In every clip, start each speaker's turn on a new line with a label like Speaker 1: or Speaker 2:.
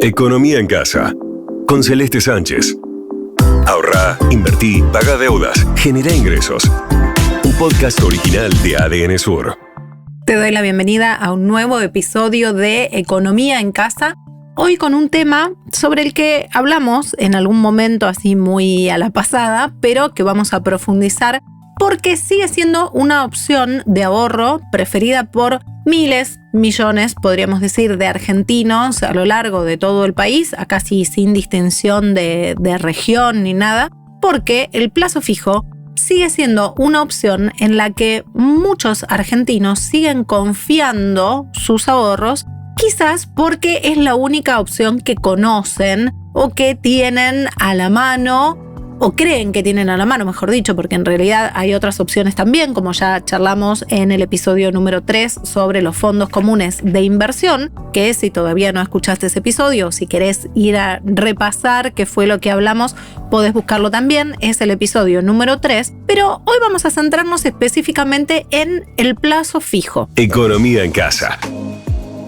Speaker 1: Economía en casa, con Celeste Sánchez. Ahorrá, invertí, paga deudas, genera ingresos. Un podcast original de ADN Sur.
Speaker 2: Te doy la bienvenida a un nuevo episodio de Economía en Casa. Hoy con un tema sobre el que hablamos en algún momento así muy a la pasada, pero que vamos a profundizar porque sigue siendo una opción de ahorro preferida por miles, millones, podríamos decir, de argentinos a lo largo de todo el país, acá sí sin distinción de región ni nada, porque el plazo fijo sigue siendo una opción en la que muchos argentinos siguen confiando sus ahorros, quizás porque es la única opción que conocen o que tienen a la mano, o creen que tienen a la mano, mejor dicho, porque en realidad hay otras opciones también, como ya charlamos en el episodio número 3 sobre los fondos comunes de inversión, que si todavía no escuchaste ese episodio, si querés ir a repasar qué fue lo que hablamos, podés buscarlo también, es el episodio número 3, pero hoy vamos a centrarnos específicamente en el plazo fijo.
Speaker 1: Economía en casa.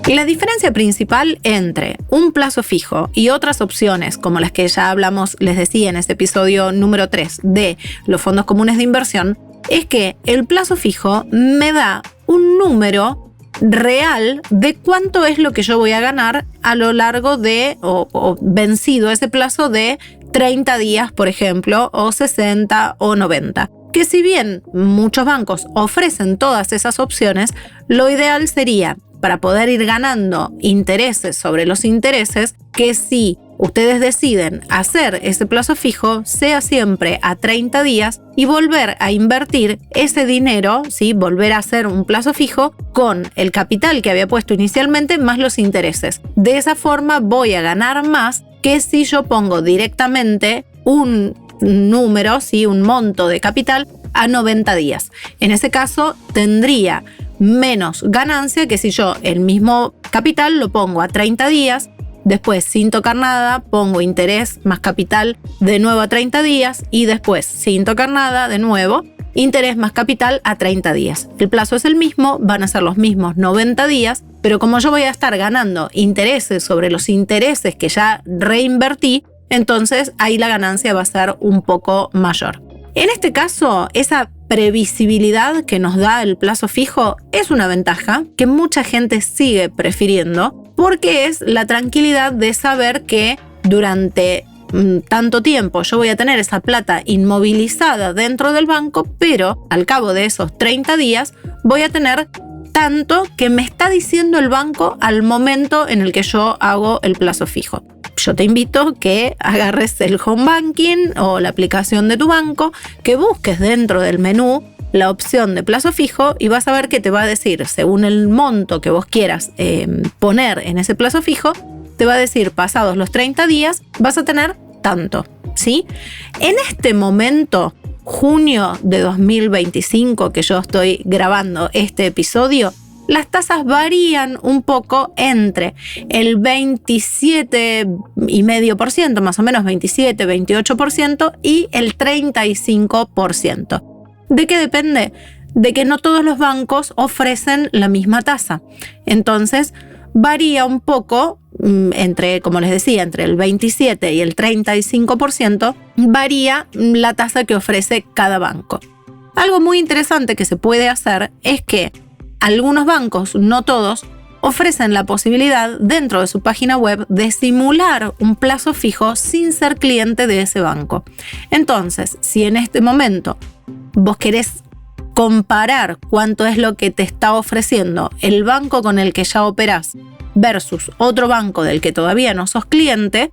Speaker 2: La diferencia principal entre un plazo fijo y otras opciones, como las que ya hablamos, les decía en este episodio número 3 de los fondos comunes de inversión, es que el plazo fijo me da un número real de cuánto es lo que yo voy a ganar a lo largo de, o vencido ese plazo de 30 días, por ejemplo, o 60 o 90. Que si bien muchos bancos ofrecen todas esas opciones, lo ideal sería, para poder ir ganando intereses sobre los intereses, que si ustedes deciden hacer ese plazo fijo, sea siempre a 30 días y volver a invertir ese dinero, ¿sí? Volver a hacer un plazo fijo con el capital que había puesto inicialmente más los intereses. De esa forma voy a ganar más que si yo pongo directamente un número, ¿sí? Un monto de capital a 90 días. En ese caso tendría menos ganancia que si yo el mismo capital lo pongo a 30 días, después sin tocar nada pongo interés más capital de nuevo a 30 días y después sin tocar nada de nuevo interés más capital a 30 días. El plazo es el mismo, van a ser los mismos 90 días, pero como yo voy a estar ganando intereses sobre los intereses que ya reinvertí, entonces ahí la ganancia va a ser un poco mayor. En este caso, esa previsibilidad que nos da el plazo fijo es una ventaja que mucha gente sigue prefiriendo porque es la tranquilidad de saber que durante tanto tiempo yo voy a tener esa plata inmovilizada dentro del banco, pero al cabo de esos 30 días voy a tener tanto que me está diciendo el banco al momento en el que yo hago el plazo fijo. Yo te invito que agarres el home banking o la aplicación de tu banco, que busques dentro del menú la opción de plazo fijo y vas a ver que te va a decir, según el monto que vos quieras poner en ese plazo fijo, te va a decir, pasados los 30 días vas a tener tanto, ¿sí? En este momento, junio de 2025, que yo estoy grabando este episodio, las tasas varían un poco entre el 27,5%, más o menos 27, 28% y el 35%. ¿De qué depende? De que no todos los bancos ofrecen la misma tasa. Entonces, varía un poco entre, como les decía, entre el 27 y el 35%, varía la tasa que ofrece cada banco. Algo muy interesante que se puede hacer es que algunos bancos, no todos, ofrecen la posibilidad dentro de su página web de simular un plazo fijo sin ser cliente de ese banco. Entonces, si en este momento vos querés comparar cuánto es lo que te está ofreciendo el banco con el que ya operás versus otro banco del que todavía no sos cliente,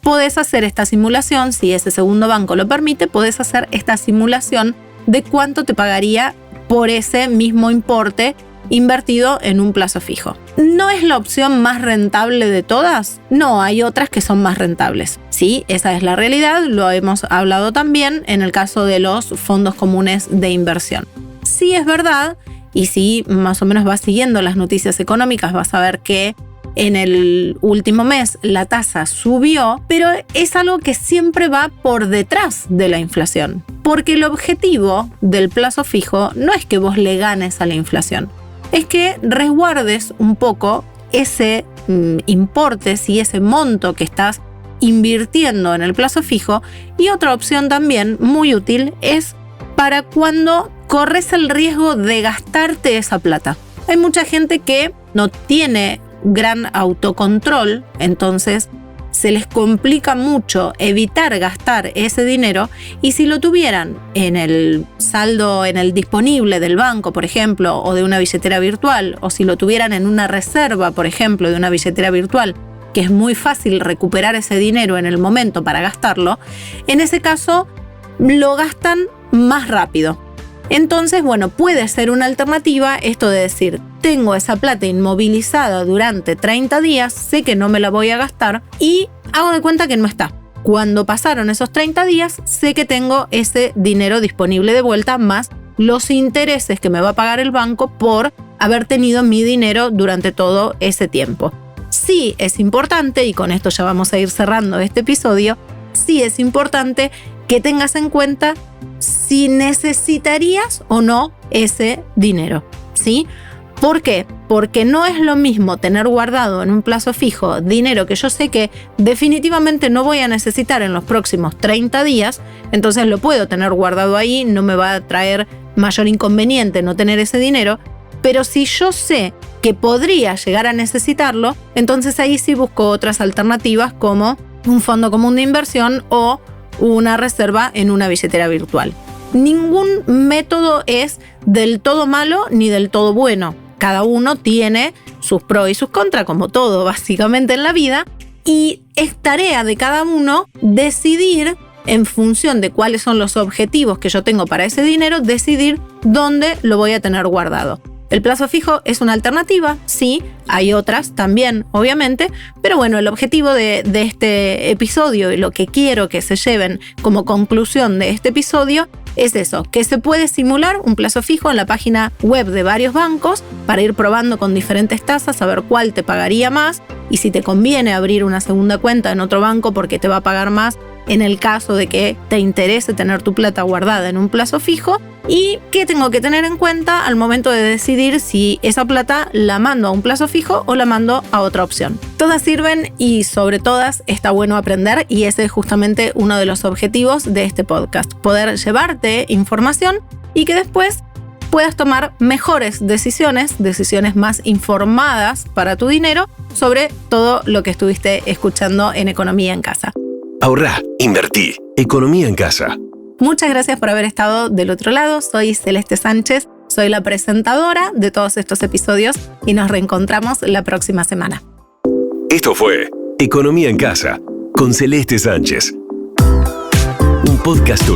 Speaker 2: podés hacer esta simulación. Si ese segundo banco lo permite, podés hacer esta simulación de cuánto te pagaría por ese mismo importe invertido en un plazo fijo. ¿No es la opción más rentable de todas? No, hay otras que son más rentables. Sí, esa es la realidad, lo hemos hablado también en el caso de los fondos comunes de inversión. Sí es verdad, y si más o menos vas siguiendo las noticias económicas, vas a ver que en el último mes la tasa subió, pero es algo que siempre va por detrás de la inflación. Porque el objetivo del plazo fijo no es que vos le ganes a la inflación, es que resguardes un poco ese importe, sí, ese monto que estás invirtiendo en el plazo fijo. Y otra opción también muy útil es para cuando corres el riesgo de gastarte esa plata. Hay mucha gente que no tiene gran autocontrol, entonces se les complica mucho evitar gastar ese dinero, y si lo tuvieran en el saldo, en el disponible del banco, por ejemplo, o de una billetera virtual, o si lo tuvieran en una reserva, por ejemplo, de una billetera virtual, que es muy fácil recuperar ese dinero en el momento para gastarlo, en ese caso lo gastan más rápido. Entonces, bueno, puede ser una alternativa esto de decir, tengo esa plata inmovilizada durante 30 días, sé que no me la voy a gastar y hago de cuenta que no está. Cuando pasaron esos 30 días, sé que tengo ese dinero disponible de vuelta, más los intereses que me va a pagar el banco por haber tenido mi dinero durante todo ese tiempo. Sí es importante, y con esto ya vamos a ir cerrando este episodio, sí es importante que tengas en cuenta si necesitarías o no ese dinero, ¿sí? ¿Por qué? Porque no es lo mismo tener guardado en un plazo fijo dinero que yo sé que definitivamente no voy a necesitar en los próximos 30 días, entonces lo puedo tener guardado ahí, no me va a traer mayor inconveniente no tener ese dinero, pero si yo sé que podría llegar a necesitarlo, entonces ahí sí busco otras alternativas como un fondo común de inversión o una reserva en una billetera virtual. Ningún método es del todo malo ni del todo bueno. Cada uno tiene sus pros y sus contras, como todo básicamente en la vida, y es tarea de cada uno decidir en función de cuáles son los objetivos que yo tengo para ese dinero, decidir dónde lo voy a tener guardado. El plazo fijo es una alternativa, sí, hay otras también, obviamente, pero bueno, el objetivo de este episodio y lo que quiero que se lleven como conclusión de este episodio es eso, que se puede simular un plazo fijo en la página web de varios bancos para ir probando con diferentes tasas, a ver cuál te pagaría más y si te conviene abrir una segunda cuenta en otro banco porque te va a pagar más en el caso de que te interese tener tu plata guardada en un plazo fijo. ¿Y qué tengo que tener en cuenta al momento de decidir si esa plata la mando a un plazo fijo o la mando a otra opción? Todas sirven y sobre todas está bueno aprender, y ese es justamente uno de los objetivos de este podcast, poder llevarte información y que después puedas tomar mejores decisiones más informadas para tu dinero sobre todo lo que estuviste escuchando en Economía en Casa.
Speaker 1: Ahorrá, invertí, economía en casa.
Speaker 2: Muchas gracias por haber estado del otro lado. Soy Celeste Sánchez, soy la presentadora de todos estos episodios y nos reencontramos la próxima semana.
Speaker 1: Esto fue Economía en Casa con Celeste Sánchez, un podcast